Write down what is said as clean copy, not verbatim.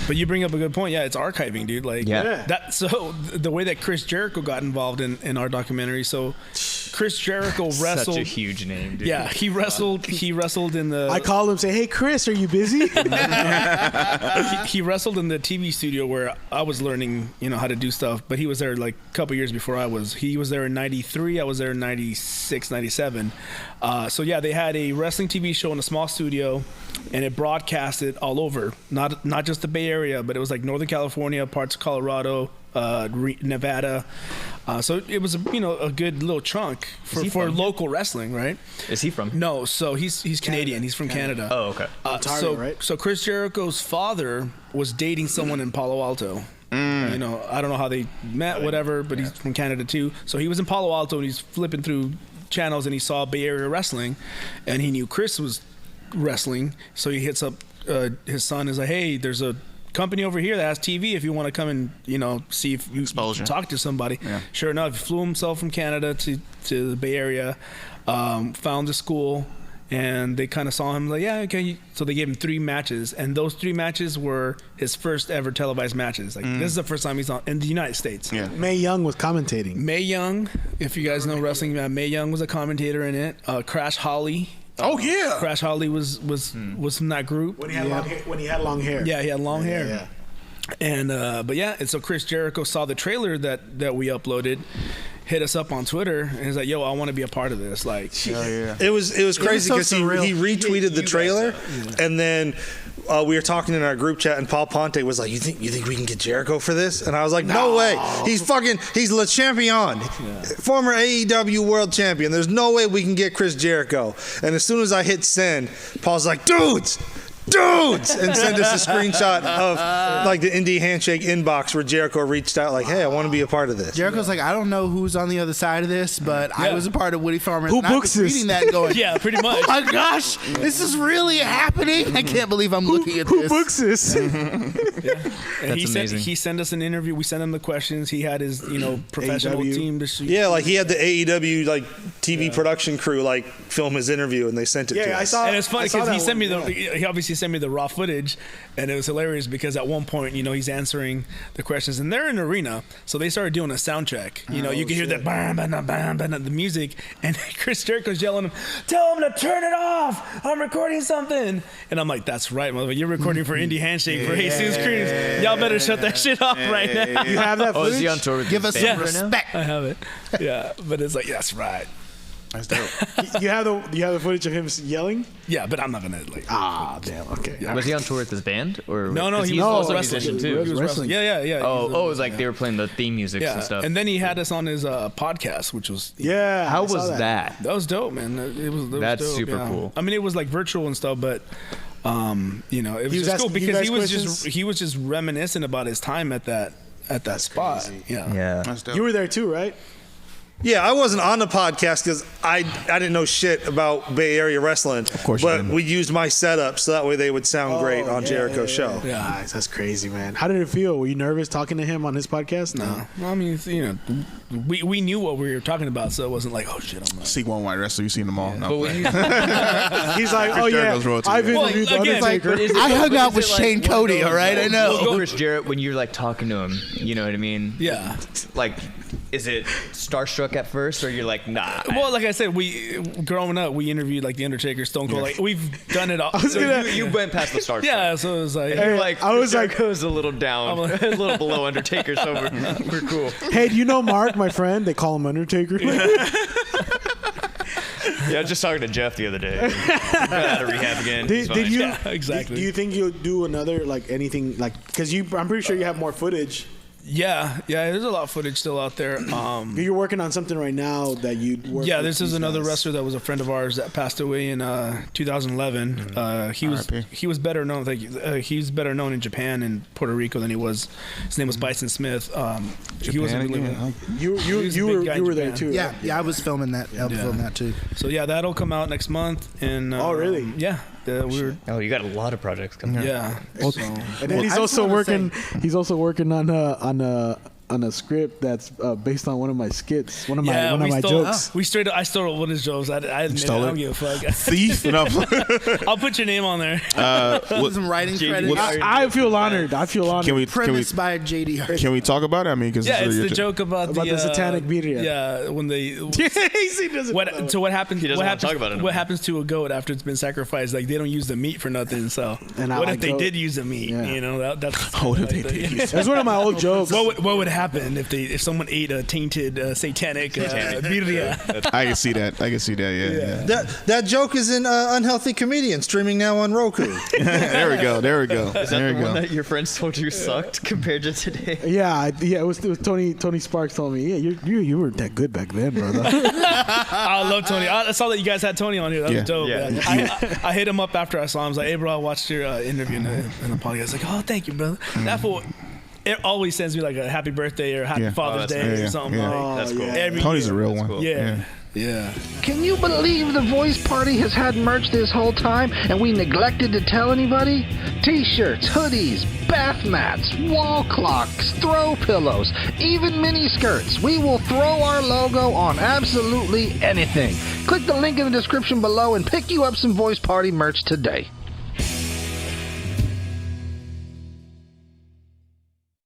But you bring up a good point. Yeah, it's archiving, dude. Like that. So the way that Chris Jericho got involved in our documentary. So Chris Jericho wrestled. Such a huge name, dude. Yeah, he wrestled. He wrestled in the. I call him, say, "Hey, Chris, are you busy?" he wrestled in the TV studio where I was learning, how to do stuff. But he was there like a couple years before I was. He was there in '93. I was there in '96, '97. So yeah, they had a wrestling TV show in a small studio, and it broadcasted all over. Not just the Bay Area, but it was like Northern California, parts of Colorado, Nevada. So it was a good little chunk for local wrestling, right? Is he from? No, so he's Canadian. He's from Canada. Oh, okay. Ontario, right? So Chris Jericho's father was dating someone in Palo Alto. I don't know how they met, whatever, but he's from Canada too. So he was in Palo Alto and he's flipping through channels and he saw Bay Area wrestling, and he knew Chris was wrestling. So he hits up his son. Is like, hey, there's a company over here that has TV if you want to come and see if you can talk to somebody. Sure enough, he flew himself from Canada to the Bay Area, found the school, and they kind of saw him like, yeah, okay. So they gave him 3 matches, and those 3 matches were his first ever televised matches. Like this is the first time he's on in the United States. Mae Young was commentating. Mae Young, if you guys know wrestling, Mae Young was a commentator in it. Crash Holly. Crash Holly was from that group when he had long hair. Yeah, he had long hair. Yeah. And and so Chris Jericho saw the trailer that we uploaded, hit us up on Twitter, and he's like, "Yo, I want to be a part of this." Like, it was crazy because he retweeted the trailer, and then we were talking in our group chat, and Paul Ponte was like, "You think we can get Jericho for this?" And I was like, "No way! He's Le Champion, former AEW World Champion. There's no way we can get Chris Jericho." And as soon as I hit send, Paul's like, "Dudes!" and send us a screenshot of like the Indie Handshake inbox where Jericho reached out like, "Hey, I want to be a part of this." Jericho's like, "I don't know who's on the other side of this, but I was a part of Woody Farmer." Who books this? Reading that and going, yeah, pretty much. "Oh my gosh, this is really happening! I can't believe I'm looking at who this." Who books this? That's amazing. He sent us an interview. We sent him the questions. He had his professional team to shoot. Yeah, like he had the AEW like TV production crew like film his interview, and they sent it to us. I saw. And it's funny because he obviously sent me the raw footage, and it was hilarious because at one point, he's answering the questions, and they're in an arena, so they started doing a sound check. You can hear that bam, bam, bam, bam, the music, and Chris Jericho's yelling him, "Tell him to turn it off! I'm recording something!" And I'm like, "That's right, motherfucker. You're recording for Indie Handshake for Jesus Christ. Y'all better shut that shit off right now." You have that footage? Is he on tour with Give us some respect. I have it. Yeah, but it's like, that's right. That's dope. You have the footage of him yelling? Yeah, but I'm not gonna damn. Okay. Yeah. Was he on tour with his band or? No, he was also a wrestling musician too. He was wrestling. Yeah. It was like they were playing the theme music and stuff. And then he had us on his podcast, which was How was that? That was dope, man. That's dope, super cool. I mean, it was like virtual and stuff, but it was just cool because he was just reminiscing about his time at that spot. Crazy. Yeah. You were there too, right? Yeah, I wasn't on the podcast because I didn't know shit about Bay Area wrestling. Of course, but we used my setup so that way they would sound great on Jericho's show. Yeah, nice. That's crazy, man. How did it feel? Were you nervous talking to him on his podcast? No. I mean, we knew what we were talking about, so it wasn't like, oh shit, I'm not. See one white wrestler, you've seen them all. No, But he's like, oh yeah, I've interviewed The Undertaker. I hung out with Shane Cody, all right? I know. Chris Jarrett, when you're like talking to him, you know what I mean? Yeah. Like, is it starstruck at first, or you're like, nah? Well, like I said, growing up, we interviewed like The Undertaker, Stone Cold. Like we've done it all. So you went past the starstruck. Yeah, so it was like, I was like, Jericho's a little down, a little below Undertaker, so we're cool. Hey, do you know Mark, my friend? They call him Undertaker. Yeah, I was just talking to Jeff the other day. Got out of rehab again. Did you? Yeah, exactly. Do you think you'll do another anything because I'm pretty sure you have more footage. Yeah, there's a lot of footage still out there. You're working on something right now that you'd work. Yeah, this is another wrestler that was a friend of ours that passed away in 2011. He was better known. He's better known in Japan and Puerto Rico than he was. His name was Bison Smith. He wasn't really. You were there too. Yeah, I was filming that. Helped film that too. So yeah, that'll come out next month. And oh really? Yeah. You got a lot of projects coming. Yeah. And then he's also working. He's also working on on a script that's based on one of my skits, one of my jokes. We straight up, I stole one of his jokes. I admit it, I don't give a fuck. Thief. I'll put your name on there. Some writing credits. I feel honored. Premise by JD. Can we talk about it? I mean, because it's the joke about the satanic birria. Yeah, when they. What happens? He doesn't want to talk about it. What happens to a goat after it's been sacrificed? Like they don't use the meat for nothing. So what if they did use the meat? Yeah. You know, that's. What if they did? That's one of my old jokes. What would happen if someone ate a tainted satanic birria? I can see that. Yeah. That joke is in Unhealthy Comedian, streaming now on Roku. There we go. Is that the one that your friends told you sucked compared to today? Yeah. It was Tony Sparks told me. Yeah, you weren't that good back then, brother. I love Tony. I saw that you guys had Tony on here. That was dope. Yeah. I hit him up after I saw him. I was like, hey, bro, I watched your interview in the podcast. Like, oh, thank you, brother. That fool, it always sends me like a happy birthday or happy Father's Day or something. Yeah. That's cool. Tony's a real one. Cool. Yeah. Can you believe the Voice Party has had merch this whole time and we neglected to tell anybody? T-shirts, hoodies, bath mats, wall clocks, throw pillows, even mini skirts. We will throw our logo on absolutely anything. Click the link in the description below and pick you up some Voice Party merch today.